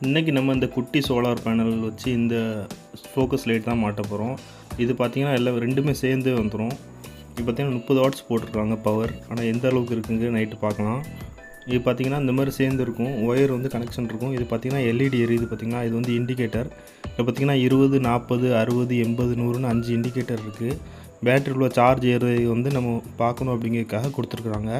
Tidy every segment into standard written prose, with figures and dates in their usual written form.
இன்றைக்கி நம்ம இந்த குட்டி சோலார் பேனல் வச்சு இந்த ஃபோக்கஸ் லைட் தான் மாட்ட போகிறோம். இது பார்த்திங்கன்னா எல்லாம் ரெண்டுமே சேர்ந்தே வந்துடும். இப்போ பார்த்திங்கன்னா 30 வாட்ஸ் போட்டிருக்காங்க பவர். ஆனால் எந்த அளவுக்கு இருக்குங்க நைட்டு பார்க்கலாம். இது பார்த்திங்கன்னா இந்த மாதிரி சேர்ந்து இருக்கும். ஒயர் வந்து கனெக்ஷன் இருக்கும். இது பார்த்திங்கன்னா எல்இடி எரியுது. பார்த்திங்கன்னா இது வந்து இண்டிகேட்டர். இப்போ பார்த்திங்கன்னா 20, 40, 60, 80, 100ன்னு 5 இண்டிகேட்டர் இருக்குது. பேட்டரி உள்ள சார்ஜ் ஏறுறது வந்து நம்ம பார்க்கணும் அப்படிங்கிறதுக்காக கொடுத்துருக்குறாங்க.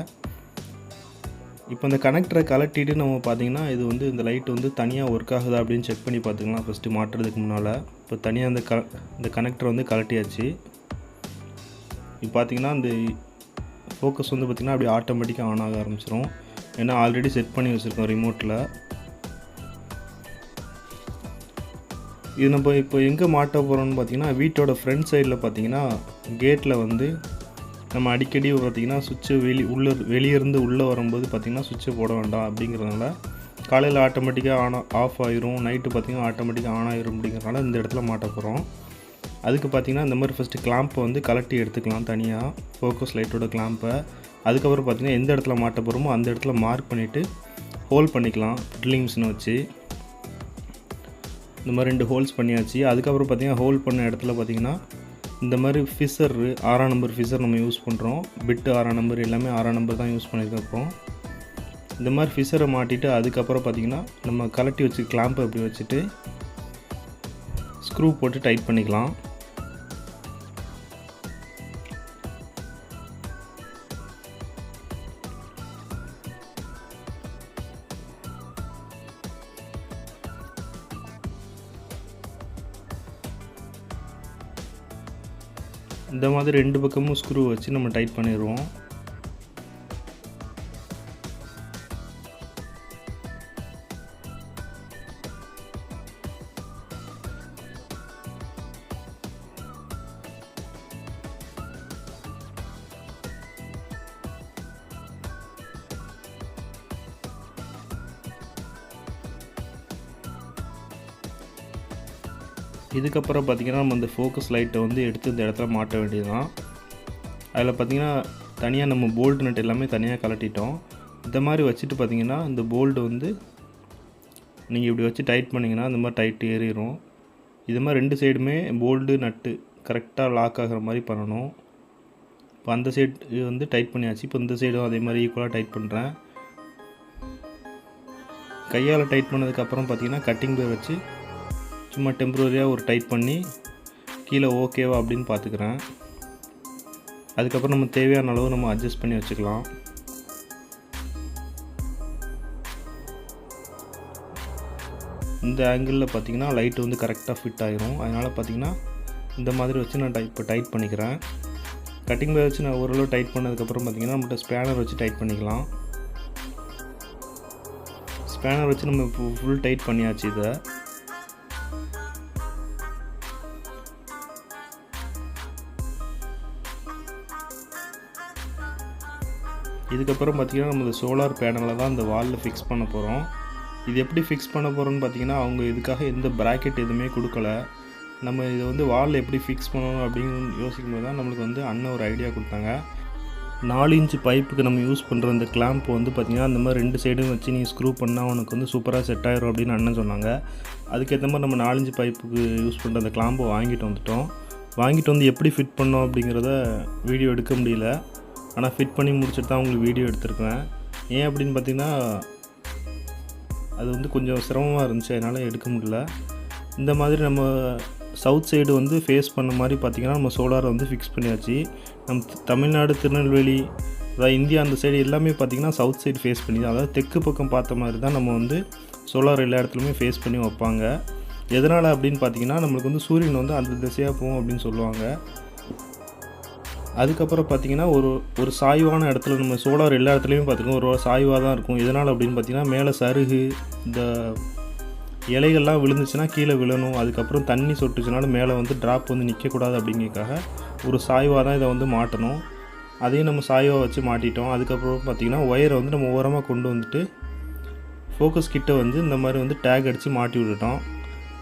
இப்போ இந்த கனெக்டரை கலட்டிட்டு நம்ம பார்த்திங்கன்னா இது வந்து இந்த லைட் வந்து தனியாக ஒர்க் ஆகுதா அப்படின்னு செக் பண்ணி பார்த்துக்கலாம் ஃபஸ்ட்டு மாட்டுறதுக்கு முன்னால். இப்போ தனியாக இந்த கனெக்டரை வந்து கலட்டியாச்சு. இப்போ பார்த்திங்கன்னா இந்த ஃபோக்கஸ் வந்து பார்த்திங்கன்னா அப்படியே ஆட்டோமேட்டிக்காக ஆன் ஆக ஆரம்பிச்சிடும். ஏன்னா ஆல்ரெடி செட் பண்ணி வச்சுருக்கோம் ரிமோட்டில். இது நம்ம இப்போ எங்கே மாட்ட போகிறோம்னு பார்த்திங்கன்னா வீட்டோட ஃப்ரண்ட் சைடில் பார்த்திங்கன்னா கேட்டில் வந்து நம்ம அடிக்கடி பார்த்திங்கன்னா சுவிட்சு வெளியிருந்து உள்ளே வரும்போது பார்த்திங்கன்னா சுவிட்சை போட வேண்டாம் அப்படிங்கிறதுனால காலையில் ஆட்டோமேட்டிக்காக ஆஃப் ஆயிரும், நைட்டு பார்த்திங்கன்னா ஆட்டோமேட்டிக்காக ஆன் ஆயிரும் அப்படிங்கிறதுனால இந்த இடத்துல மாட்ட போகிறோம். அதுக்கு பார்த்திங்கன்னா இந்த மாதிரி ஃபஸ்ட்டு கிளாம்பை வந்து கலட்டி எடுத்துக்கலாம் தனியாக, ஃபோக்கஸ் லைட்டோட கிளாம்பை. அதுக்கப்புறம் பார்த்திங்கன்னா எந்த இடத்துல மாட்ட போகிறோமோ அந்த இடத்துல மார்க் பண்ணிவிட்டு ஹோல்ட் பண்ணிக்கலாம் ட்ரில்லிங் மிஷினை வச்சு. இந்த மாதிரி 2 ஹோல்ஸ் பண்ணியாச்சு. அதுக்கப்புறம் பார்த்திங்கன்னா ஹோல்ட் பண்ண இடத்துல பார்த்திங்கன்னா இந்த மாதிரி ஃபிஷர் 6ஆம் நம்பர் ஃபிஷர் நம்ம யூஸ் பண்ணுறோம். பிட்டு 6ஆம் நம்பர் எல்லாமே 6ஆம் நம்பர் தான் யூஸ் பண்ணியிருக்கோம். இந்த மாதிரி ஃபிஷரை மாட்டிட்டு அதுக்கப்புறம் பார்த்திங்கன்னா நம்ம கலட்டி வச்சு கிளாம்பை இப்படி வச்சுட்டு ஸ்க்ரூ போட்டு டைட் பண்ணிக்கலாம். இந்த மாதிரி 2 பக்கமும் ஸ்க்ரூ வச்சு நம்ம டைட் பண்ணிடுவோம். இதுக்கப்புறம் பார்த்திங்கன்னா நம்ம இந்த ஃபோக்கஸ் லைட்டை வந்து எடுத்து இந்த இடத்துல மாட்ட வேண்டியது தான். அதில் பார்த்திங்கன்னா தனியாக நம்ம போல்டு நட் எல்லாமே தனியாக கலட்டிட்டோம். இந்த மாதிரி வச்சுட்டு பார்த்திங்கன்னா இந்த போல்டு வந்து நீங்கள் இப்படி வச்சு டைட் பண்ணிங்கன்னா இந்த மாதிரி டைட்டு ஏறிடும். இது மாதிரி 2 சைடுமே போல்டு நட்டு கரெக்டாக லாக் ஆகிற மாதிரி பண்ணணும். இப்போ அந்த சைடு வந்து டைட் பண்ணியாச்சு. இப்போ இந்த சைடும் அதே மாதிரி ஈக்குவலாக டைட் பண்ணுறேன். கையால் டைட் பண்ணதுக்கப்புறம் பார்த்திங்கன்னா கட்டிங் பிளேட் வச்சு சும்மா டெம்பரரியாக ஒரு டைட் பண்ணி கீழே ஓகேவா அப்படின்னு பார்த்துக்கிறேன். அதுக்கப்புறம் நம்ம தேவையான அளவு நம்ம அட்ஜஸ்ட் பண்ணி வச்சுக்கலாம். இந்த ஆங்கிளில் பார்த்திங்கன்னா லைட்டு வந்து கரெக்டாக ஃபிட் ஆகிரும். அதனால் பார்த்திங்கன்னா இந்த மாதிரி வச்சு நான் இப்போ டைட் பண்ணிக்கிறேன். கட்டிங் பிளேட் வச்சு நான் ஓரளவு டைட் பண்ணதுக்கப்புறம் பார்த்திங்கன்னா நம்மகிட்ட ஸ்பேனர் வச்சு டைட் பண்ணிக்கலாம். ஸ்பேனர் வச்சு நம்ம இப்போ ஃபுல் டைட் பண்ணியாச்சு. இதை இதுக்கப்புறம் பார்த்திங்கன்னா நம்ம இந்த சோலார் பேனலை தான் இந்த வாலில் ஃபிக்ஸ் பண்ண போகிறோம். இது எப்படி ஃபிக்ஸ் பண்ண போகிறோன்னு பார்த்திங்கன்னா அவங்க இதுக்காக எந்த ப்ராக்கெட் எதுவுமே கொடுக்கல. நம்ம இதை வந்து வாலில் எப்படி ஃபிக்ஸ் பண்ணணும் அப்படின்னு யோசிக்கும் போது தான் நம்மளுக்கு வந்து அண்ணன் ஒரு ஐடியா கொடுத்தாங்க. 4 இன்ச்சு பைப்புக்கு நம்ம யூஸ் பண்ணுற இந்த கிளாம்ப் வந்து பார்த்திங்கன்னா அந்த மாதிரி 2 சைடும் வச்சு நீ ஸ்க்ரூ பண்ணால் உனக்கு வந்து சூப்பராக செட் ஆகிரும் அப்படின்னு அண்ணன் சொன்னாங்க. அதுக்கேற்ற மாதிரி நம்ம 4 இன்ச்சு பைப்புக்கு யூஸ் பண்ணுற அந்த கிளாம்பை வாங்கிட்டு வந்து எப்படி ஃபிட் பண்ணோம் அப்படிங்கிறத வீடியோ எடுக்க முடியல. ஆனால் ஃபிட் பண்ணி முடிச்சுட்டு தான் உங்களுக்கு வீடியோ எடுத்துருக்கேன். ஏன் அப்படின்னு பார்த்திங்கன்னா அது வந்து கொஞ்சம் சிரமமாக இருந்துச்சு, அதனால் எடுக்க முடியல. இந்த மாதிரி நம்ம சவுத் சைடு வந்து ஃபேஸ் பண்ண மாதிரி பார்த்திங்கன்னா நம்ம சோலாரை வந்து ஃபிக்ஸ் பண்ணியாச்சு. நம்ம தமிழ்நாடு, திருநெல்வேலி, அதாவது இந்தியா அந்த சைடு எல்லாமே பார்த்திங்கன்னா சவுத் சைடு ஃபேஸ் பண்ணி தான், அதாவது தெற்கு பக்கம் பார்த்த மாதிரி தான் நம்ம வந்து சோலார் எல்லா இடத்துலையுமே ஃபேஸ் பண்ணி வைப்பாங்க. எதனால் அப்படின்னு பார்த்திங்கன்னா நம்மளுக்கு வந்து சூரியன் வந்து அந்த திசையாக போகும் அப்படின்னு சொல்லுவாங்க. அதுக்கப்புறம் பார்த்திங்கன்னா ஒரு சாய்வான இடத்துல நம்ம சோலார் எல்லா இடத்துலையுமே பார்த்திங்கன்னா ஒரு சாய்வாக தான் இருக்கும். எதனால் அப்படின்னு பார்த்திங்கன்னா மேலே சருகு இந்த இலைகள்லாம் விழுந்துச்சுன்னா கீழே விழணும். அதுக்கப்புறம் தண்ணி சொட்டுச்சுனாலும் மேலே வந்து ட்ராப் வந்து நிற்கக்கூடாது அப்படிங்கிறதுக்காக ஒரு சாய்வாக தான் இதை வந்து மாட்டணும். அதையும் நம்ம சாய்வாக வச்சு மாட்டிட்டோம். அதுக்கப்புறம் பார்த்திங்கன்னா ஒயரை வந்து நம்ம ஓரமாக கொண்டு வந்துட்டு ஃபோக்கஸ் கிட்ட வந்து இந்த மாதிரி வந்து டேக் அடித்து மாட்டி விட்டுட்டோம்.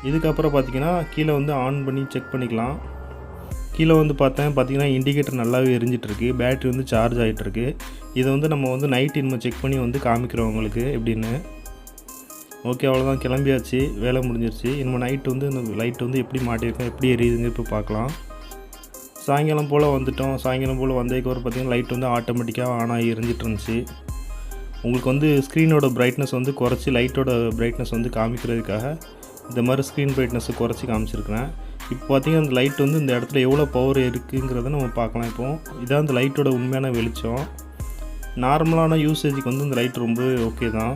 இதுக்கப்புறம் பார்த்திங்கன்னா கீழே வந்து ஆன் பண்ணி செக் பண்ணிக்கலாம். கீழே வந்து பார்த்திங்கன்னா இண்டிகேட்டர் நல்லாவே எரிஞ்சிட்ருக்கு. பேட்ரி வந்து சார்ஜ் ஆகிட்டுருக்கு. இதை வந்து நம்ம வந்து நைட் இனிமே செக் பண்ணி வந்து காமிக்கிறோம் உங்களுக்கு எப்படின்னு. ஓகே, அவ்வளோதான், கிளம்பியாச்சு, வேலை முடிஞ்சிருச்சு. இனிமேல் நைட்டு வந்து இந்த லைட் வந்து எப்படி மாட்டியிருக்கேன், எப்படி எரியுதுங்க இப்போ பார்க்கலாம். சாயங்காலம் போல் வந்துட்டோம். சாயங்காலம் போல் வந்ததுக்கப்புறம் பார்த்திங்கன்னா லைட் வந்து ஆட்டோமேட்டிக்காக ஆன் ஆகி எரிஞ்சிட்டு இருந்துச்சு. உங்களுக்கு வந்து ஸ்க்ரீனோட பிரைட்னஸ் வந்து குறைச்சி லைட்டோட பிரைட்னஸ் வந்து காமிக்கிறதுக்காக இந்த மாதிரி ஸ்க்ரீன் பிரைட்னஸை குறைச்சி காமிச்சிருக்கிறேன். இப்போ பார்த்திங்கன்னா அந்த லைட் வந்து இந்த இடத்துல எவ்வளோ பவர் இருக்குங்கிறத நம்ம பார்க்கலாம். இப்போது இதான் அந்த லைட்டோட உண்மையான வெளிச்சம். நார்மலான யூசேஜுக்கு வந்து இந்த லைட் ரொம்ப ஓகே தான்.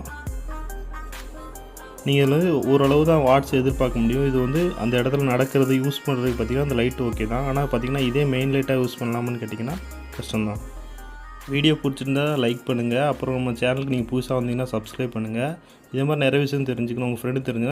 நீங்கள் இதில் வந்து ஓரளவு தான் வாட்ஸ் எதிர்பார்க்க முடியும். இது வந்து அந்த இடத்துல நடக்கிறது யூஸ் பண்ணுறதுக்கு பார்த்திங்கன்னா அந்த லைட் ஓகே தான். ஆனால் பார்த்திங்கன்னா இதே மெயின் லைட்டாக யூஸ் பண்ணலாமான்னு கேட்டிங்கன்னா கஷ்டம்தான். வீடியோ பிடிச்சிருந்தா லைக் பண்ணுங்கள். அப்புறம் நம்ம சேனலுக்கு நீங்கள் புதுசாக வந்தீங்கன்னா சப்ஸ்கிரைப் பண்ணுங்கள். இதே மாதிரி நிறைய விஷயம் தெரிஞ்சுக்கணும். உங்கள் ஃப்ரெண்டு தெரிஞ்சுன்னா